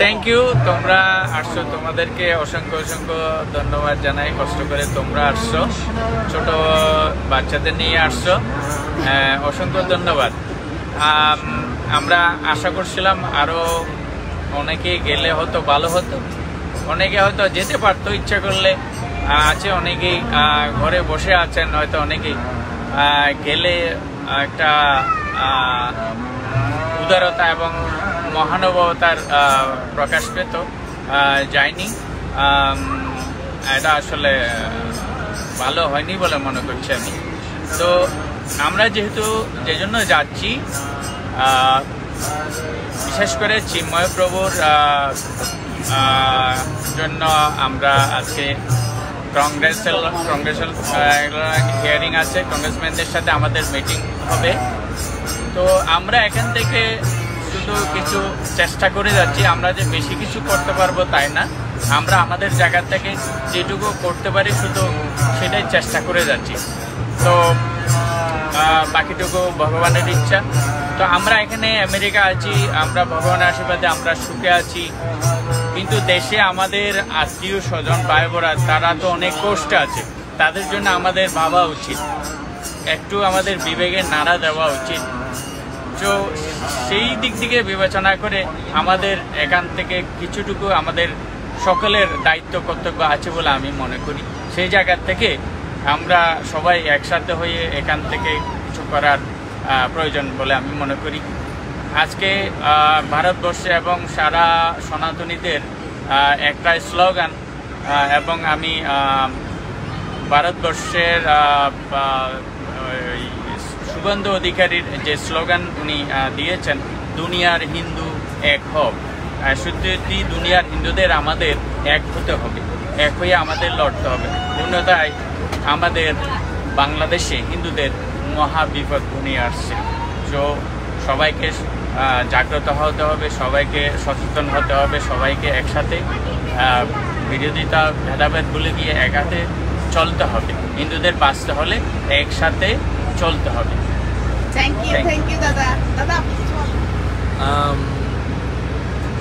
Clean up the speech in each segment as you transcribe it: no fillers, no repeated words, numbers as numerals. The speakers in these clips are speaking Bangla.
Thank you. তোমরা আসছো, তোমাদেরকে অসংখ্য অসংখ্য ধন্যবাদ জানাই। কষ্ট করে তোমরা আসছো, ছোট বাচ্চাদের নিয়ে আসছো, অসংখ্য ধন্যবাদ। আমরা আশা করছিলাম আরও অনেকে গেলে হয়তো ভালো হতো, অনেকে হয়তো যেতে পারতো ইচ্ছা করলে। আছে অনেকেই ঘরে বসে আছেন, হয়তো অনেকেই গেলে একটা উদারতা এবং মহানুভবতার প্রকাশ পেত, যায়নি। এটা আসলে ভালো হয়নি বলে মনে করছি আমি। তো আমরা যেহেতু যে জন্য যাচ্ছি, বিশেষ করে চিন্ময় প্রভুর জন্য আমরা আজকে কংগ্রেসুয়াল হিয়ারিং আছে, কংগ্রেসম্যানদের সাথে আমাদের মিটিং হবে। তো আমরা এখান থেকে শুধু কিছু চেষ্টা করে যাচ্ছি। আমরা যে বেশি কিছু করতে পারবো তাই না, আমরা আমাদের জায়গা থেকে যেটুকু করতে পারি শুধু সেটাই চেষ্টা করে যাচ্ছি। তো বাকিটুকু ভগবানের ইচ্ছা। তো আমরা এখানে আমেরিকা আছি, আমরা ভগবানের আশীর্বাদে আমরা সুখে আছি, কিন্তু দেশে আমাদের আত্মীয় স্বজন ভাই বোরা তারা তো অনেক কষ্টে আছে। তাদের জন্য আমাদের ভাবা উচিত, একটু আমাদের বিবেকের নাড়া দেওয়া উচিত। তো সেই দিক থেকে বিবেচনা করে আমাদের এখান থেকে কিছুটুকু আমাদের সকলের দায়িত্ব কর্তব্য আছে বলে আমি মনে করি। সেই জায়গা থেকে আমরা সবাই একসাথে হয়ে এখান থেকে কিছু করার প্রয়োজন বলে আমি মনে করি। আজকে ভারতবর্ষে এবং সারা সনাতনীদের একটা স্লোগান, এবং আমি ভারতবর্ষের শুভেন্দু অধিকারীর যে স্লোগান উনি দিয়েছেন, দুনিয়ার হিন্দু এক হোক, সত্যি দুনিয়ার হিন্দুদের আমাদের এক হতে হবে, এক হয়ে আমাদের লড়তে হবে। অন্যথায় আমাদের বাংলাদেশে হিন্দুদের মহা বিপদ ঘনিয়ে আসছে। তো সবাইকে জাগ্রত হতে হবে, সবাইকে সচেতন হতে হবে, সবাইকে একসাথে বিরোধিতা ভেদাভেদ ভুলে গিয়ে একসাথে চলতে হবে। হিন্দুদের বাঁচতে হলে একসাথে চলতে হবে। থ্যাংক ইউ দাদা।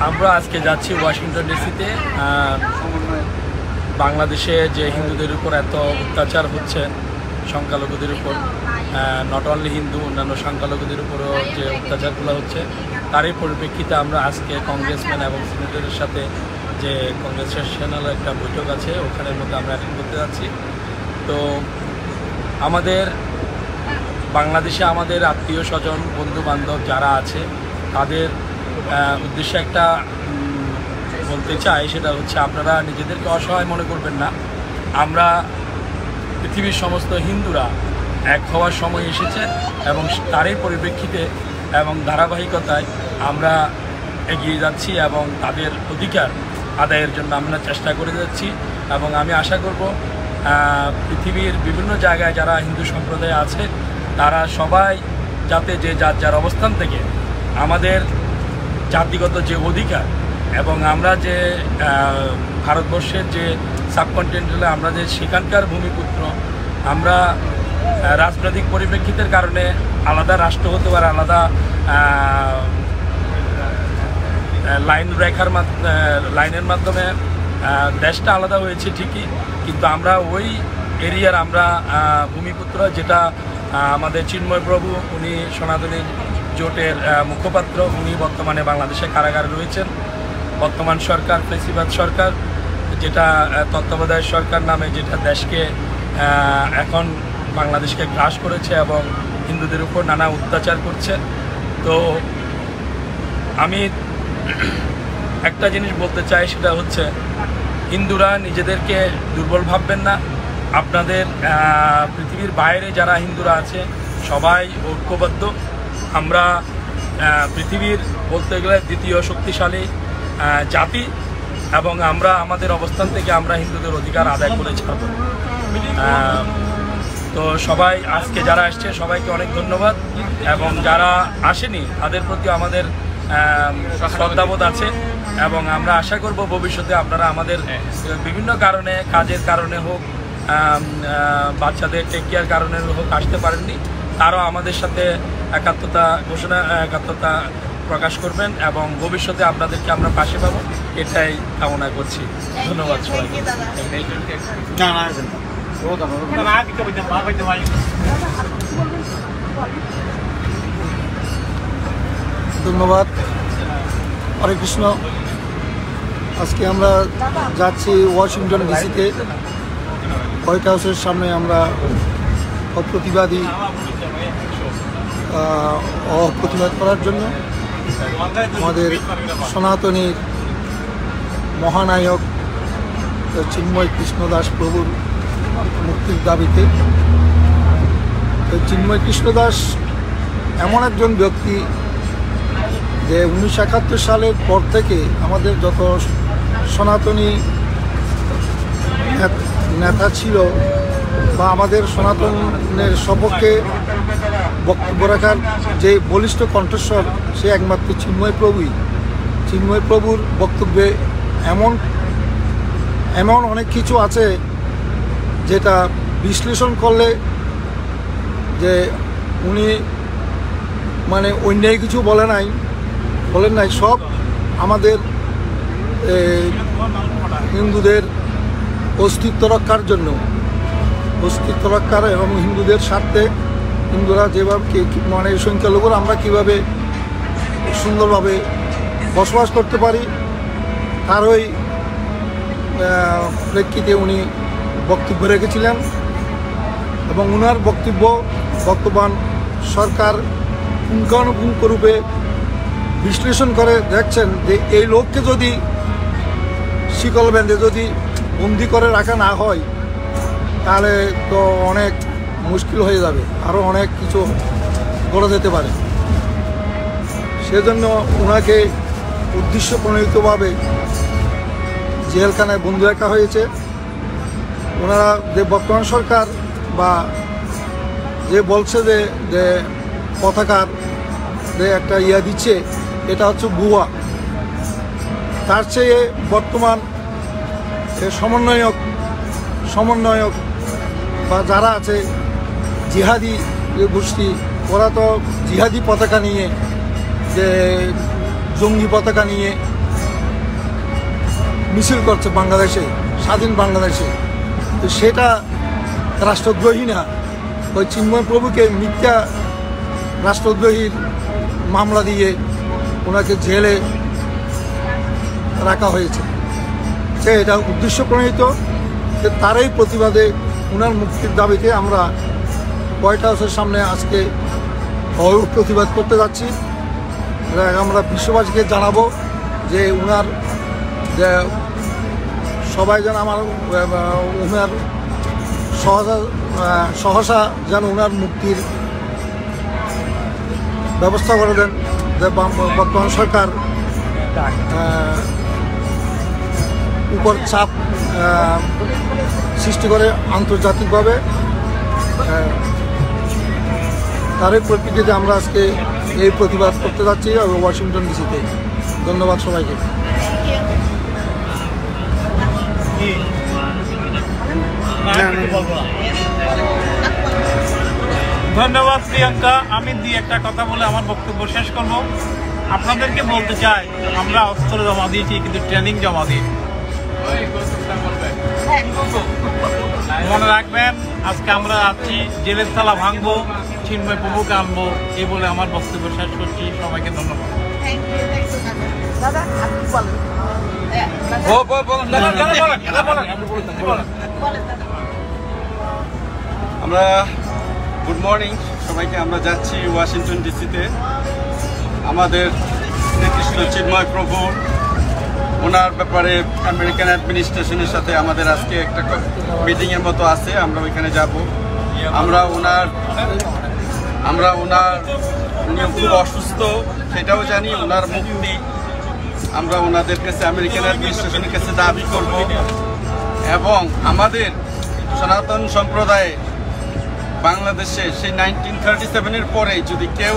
আমরা আজকে যাচ্ছি ওয়াশিংটন ডিসিতে। বাংলাদেশে যে হিন্দুদের উপর এত অত্যাচার হচ্ছে, সংখ্যালঘুদের উপর, নট অনলি হিন্দু, অন্যান্য সংখ্যালঘুদের উপরও যে অত্যাচারগুলো হচ্ছে, তারই পরিপ্রেক্ষিতে আমরা আজকে কংগ্রেসম্যান এবং সিনেটরের সাথে যে কংগ্রেসেশনাল একটা বৈঠক আছে ওখানের মধ্যে আমরা অ্যাটেন্ড করতে যাচ্ছি। তো আমাদের বাংলাদেশে আমাদের আত্মীয় স্বজন বন্ধু বান্ধব যারা আছে তাদের উদ্দেশ্যে একটা বলতে চাই, সেটা হচ্ছে আপনারা নিজেদেরকে অসহায় মনে করবেন না। আমরা পৃথিবীর সমস্ত হিন্দুরা এক হওয়ার সময় এসেছে এবং তারই পরিপ্রেক্ষিতে এবং ধারাবাহিকতায় আমরা এগিয়ে যাচ্ছি এবং তাদের অধিকার আদায়ের জন্য আমরা চেষ্টা করে যাচ্ছি। এবং আমি আশা করব পৃথিবীর বিভিন্ন জায়গায় যারা হিন্দু সম্প্রদায় আছে তারা সবাই যাতে যে যার যার অবস্থান থেকে আমাদের জাতিগত যে অধিকার এবং আমরা যে ভারতবর্ষের যে সাবকন্টিনেন্টালে আমরা যে সেখানকার ভূমিপুত্র, আমরা রাজনৈতিক পরিপ্রেক্ষিতের কারণে আলাদা রাষ্ট্র হতে পারে, আলাদা লাইনের মাধ্যমে দেশটা আলাদা হয়েছে ঠিকই, কিন্তু আমরা ওই এরিয়ার আমরা ভূমিপুত্র, যেটা আমাদের চিন্ময় প্রভু, উনি সনাতনী জোটের মুখপাত্র, উনি বর্তমানে বাংলাদেশে কারাগারে রয়েছেন। বর্তমান সরকার ফেসিবাদ সরকার, যেটা তত্ত্বাবধায়ক সরকার নামে যেটা দেশকে এখন বাংলাদেশকে গ্রাস করেছে এবং হিন্দুদের উপর নানা অত্যাচার করছে। তো আমি একটা জিনিস বলতে চাই, সেটা হচ্ছে হিন্দুরা নিজেদেরকে দুর্বল ভাববেন না। আপনাদের পৃথিবীর বাইরে যারা হিন্দুরা আছে সবাই ঐক্যবদ্ধ। আমরা পৃথিবীর বলতে গেলে দ্বিতীয় শক্তিশালী জাতি এবং আমরা আমাদের অবস্থান থেকে আমরা হিন্দুদের অধিকার আদায় করে ছাড়ব। তো সবাই আজকে যারা আসছে সবাইকে অনেক ধন্যবাদ, এবং যারা আসেনি তাদের প্রতি আমাদের শ্রদ্ধাবোধ আছে এবং আমরা আশা করব ভবিষ্যতে আপনারা আমাদের বিভিন্ন কারণে, কাজের কারণে হোক, বাচ্চাদের টেক কেয়ার কারণে হোক আসতে পারেননি, তারাও আমাদের সাথে একাত্মতা প্রকাশ করবেন এবং ভবিষ্যতে আপনাদেরকে আমরা পাশে পাবো এটাই কামনা করছি। ধন্যবাদ সবাই। ধন্যবাদ। হরে কৃষ্ণ। আজকে আমরা যাচ্ছি ওয়াশিংটন ডিসিতে, হোয়াইট হাউসের সামনে আমরা প্রতিবাদ করার জন্য আমাদের সনাতনীর মহানায়ক চিন্ময় কৃষ্ণদাস প্রভুর মুক্তির দাবিতে। চিন্ময় কৃষ্ণদাস এমন একজন ব্যক্তি যে 1971 সালের পর থেকে আমাদের যত সনাতনী নেতা ছিল বা আমাদের সনাতনের সপক্ষে বক্তব্য রাখার যে বলিষ্ঠ কণ্ঠস্বর, সে একমাত্র চিন্ময় প্রভুই। চিন্ময় প্রভুর বক্তব্যে এমন অনেক কিছু আছে যেটা বিশ্লেষণ করলে যে উনি মানে অন্যায় কিছু বলেন নাই, সব আমাদের হিন্দুদের অস্তিত্ব রক্ষার জন্য, অস্তিত্ব রক্ষার এবং হিন্দুদের স্বার্থে হিন্দুরা যেভাবে মানে সংখ্যালঘুরা আমরা কীভাবে সুন্দরভাবে বসবাস করতে পারি তারই প্রেক্ষিতে উনি বক্তব্য রেখেছিলেন। এবং ওনার বক্তব্য বর্তমান সরকার পুঙ্খানুপুঙ্খরূপে বিশ্লেষণ করে দেখছেন যে এই লোককে যদি শিকল বেঁধে যদি বন্দি করে রাখা না হয় তাহলে তো অনেক মুশকিল হয়ে যাবে, আরও অনেক কিছু করা যেতে পারে। সেজন্য ওনাকে উদ্দেশ্য প্রণোদিতভাবে জেলখানায় বন্দি রাখা হয়েছে। ওনারা যে বর্তমান সরকার বা যে বলছে যে পতাকার যে একটা দিচ্ছে, এটা হচ্ছে ভুয়া। তার চেয়ে বর্তমান সমন্বয়ক বা যারা আছে জিহাদি যে গোষ্ঠী, ওরা তো জিহাদি পতাকা নিয়ে, যে জঙ্গি পতাকা নিয়ে মিছিল করছে বাংলাদেশে, স্বাধীন বাংলাদেশে। তো সেটা রাষ্ট্রদ্রোহী না। ওই চিন্ময় প্রভুকে মিথ্যা রাষ্ট্রদ্রোহীর মামলা দিয়ে ওনাকে জেলে রাখা হয়েছে। সে এটা উদ্দেশ্য প্রণীত। তারই প্রতিবাদে ওনার মুক্তির দাবিতে আমরা হোয়াইট হাউসের সামনে আজকে প্রতিবাদ করতে যাচ্ছি। আমরা বিশ্ববাসীকে জানাবো যে ওনার যে সবাই যেন ওনার সহসা যেন ওনার মুক্তির ব্যবস্থা করে দেন। যে বর্তমান সরকার উপর চাপ সৃষ্টি করে আন্তর্জাতিকভাবে, তারই পরিপ্রেক্ষিতে আমরা আজকে এই প্রতিবাদ করতে যাচ্ছি ওয়াশিংটন ডিসিতে। ধন্যবাদ সবাইকে। ধন্যবাদ প্রিয়াঙ্কা। আমি একটা কথা বলে আমার বক্তব্য শেষ করব। আপনাদেরকে বলতে চাই, আমরা অস্ত্র জমা দিয়েছি কিন্তু ট্রেনিং জমা দিই। মনে রাখবেন, আজকে আমরা যাচ্ছি, জেলের তালা ভাঙবো, চিন্ময় প্রভুকে আনবো, এই বলে আমার বক্তব্য শেষ করছি। সবাইকে ধন্যবাদ। আমরা গুড মর্নিং সবাইকে। আমরা যাচ্ছি ওয়াশিংটন ডিসিতে। আমাদের শ্রীকৃষ্ণ চিন্ময় প্রভু, ওনার ব্যাপারে আমেরিকান অ্যাডমিনিস্ট্রেশনের সাথে আমাদের আজকে একটা মিটিংয়ের মতো আছে। আমরা ওইখানে যাব। উনি খুব অসুস্থ সেটাও জানি। ওনার মুক্তি আমরা ওনাদের কাছে, আমেরিকান অ্যাডমিনিস্ট্রেশনের কাছে দাবি করব। এবং আমাদের সনাতন সম্প্রদায়ে বাংলাদেশে সেই 1937-এর পরে যদি কেউ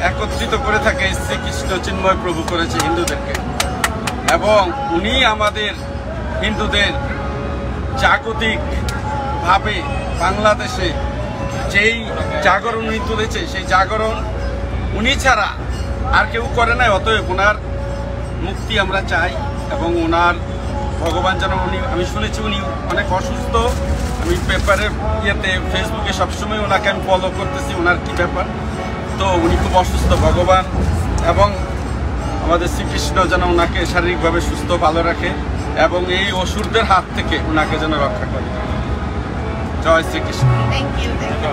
একত্রিত করে থাকে, শ্রীকৃষ্ণ চিন্ময় প্রভু করেছে হিন্দুদেরকে। এবং উনি আমাদের হিন্দুদের জাগতিকভাবে বাংলাদেশে যেই জাগরণ উনি তুলেছে, সেই জাগরণ উনি ছাড়া আর কেউ করে নাই, অতএব ওনার মুক্তি আমরা চাই। এবং ওনার ভগবান যেন আমি শুনেছি উনি অনেক অসুস্থ, আমি পেপারের ফেসবুকে সবসময় ওনাকে আমি ফলো করতেছি, ওনার কী ব্যাপার। তো উনি খুব অসুস্থ, ভগবান এবং আমাদের শ্রীকৃষ্ণ যেন ওনাকে শারীরিকভাবে সুস্থ ভালো রাখে এবং এই অসুরদের হাত থেকে ওনাকে যেন রক্ষা করে। জয় শ্রীকৃষ্ণ। Thank you.